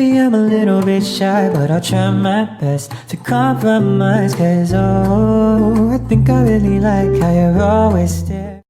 Maybe I'm a little bit shy, but I'll try my best to compromise. Cause oh, I think I really like how you're always there.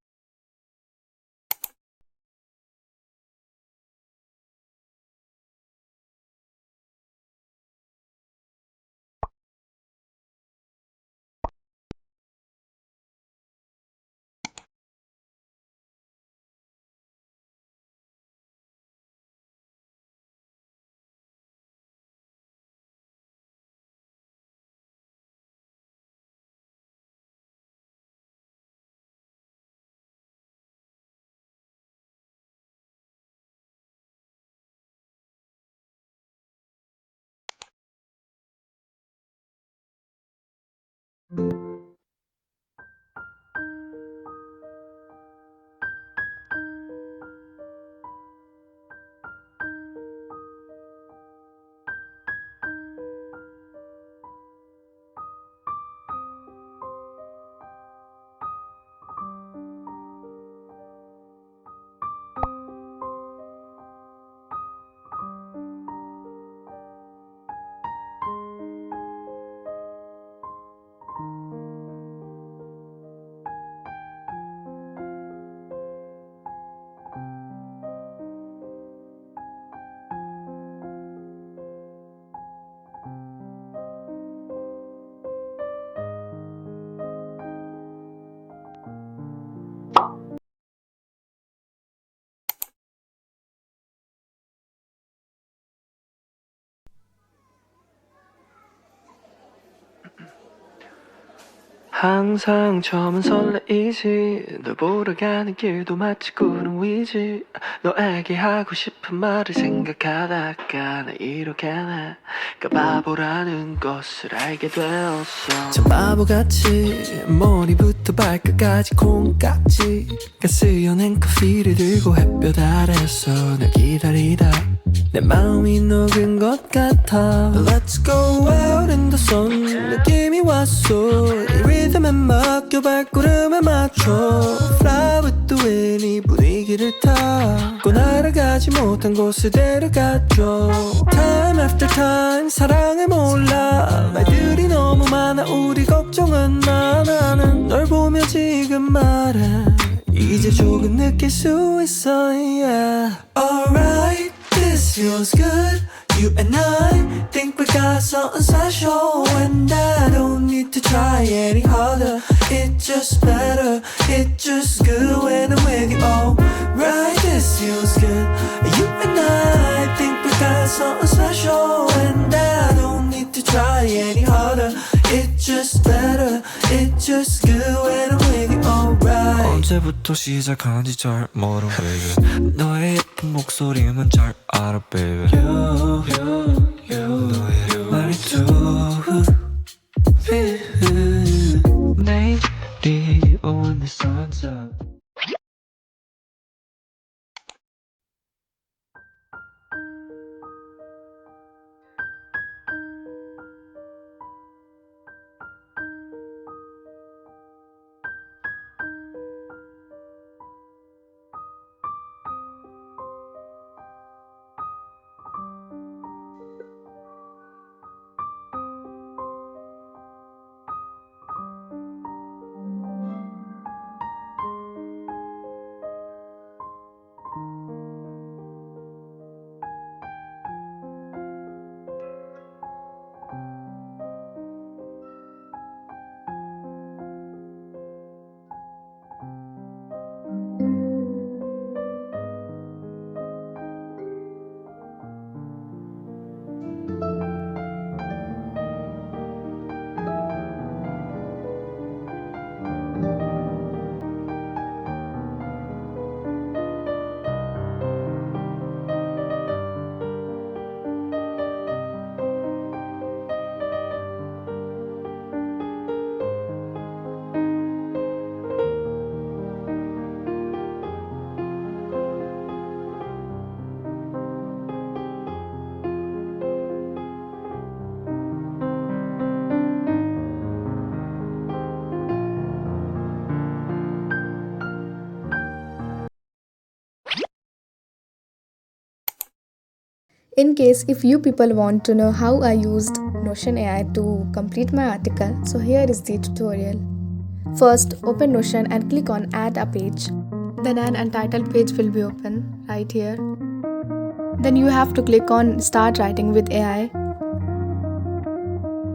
항상 처음은 설레이지 널 보러 가는 길도 마치 구름 위지 너에게 하고 싶은 말을 생각하다가 나 이렇게 내가 바보라는 것을 알게 되었어 참 바보같이 머리부터 발끝까지 콩깍지가 쓰여낸 커피를 들고 햇볕 아래서 널 기다리다 내 마음이 녹은 것 같아 Let's go out in the sun 느낌이 왔어 이 리듬에 맡겨 발걸음에 맞춰 Fly with the wind 이 분위기를 타고 날아가지 못한 곳에 데려가줘 Time after time 사랑을 몰라 말들이 너무 많아 우리 걱정은 나 나는 널 보며 지금 말해 이제 조금 느낄 수 있어 yeah. Alright This feels good, you and I think we got something special and I don't need to try any harder It's just better, it's just good when I'm with you Oh, right, this feels good You and I think we got something special and I don't need to try any harder It's just better, it's just good when I'm with you Alright 언제부터 시작한지 잘 모르 baby 너의 예쁜 목소리만 잘 알아 baby 너의 말이 내일이 오는 sunset In case if you people want to know how I used Notion AI to complete my article, so here is the tutorial. First, open Notion and click on Add a Page. Then an untitled page will be open right here. Then you have to click on Start Writing with AI.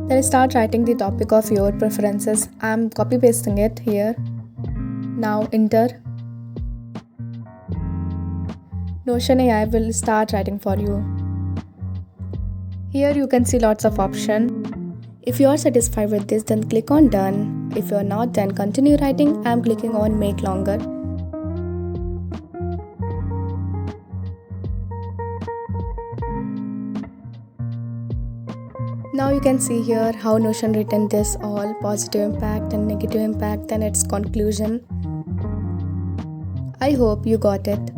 Then start writing the topic of your preferences. I am copy pasting it here. Now enter. Notion AI will start writing for you. Here you can see lots of options. If you are satisfied with this, then click on Done. If you are not, then continue writing. I am clicking on Make Longer. Now you can see here how Notion written this all positive impact and negative impact and its conclusion. I hope you got it.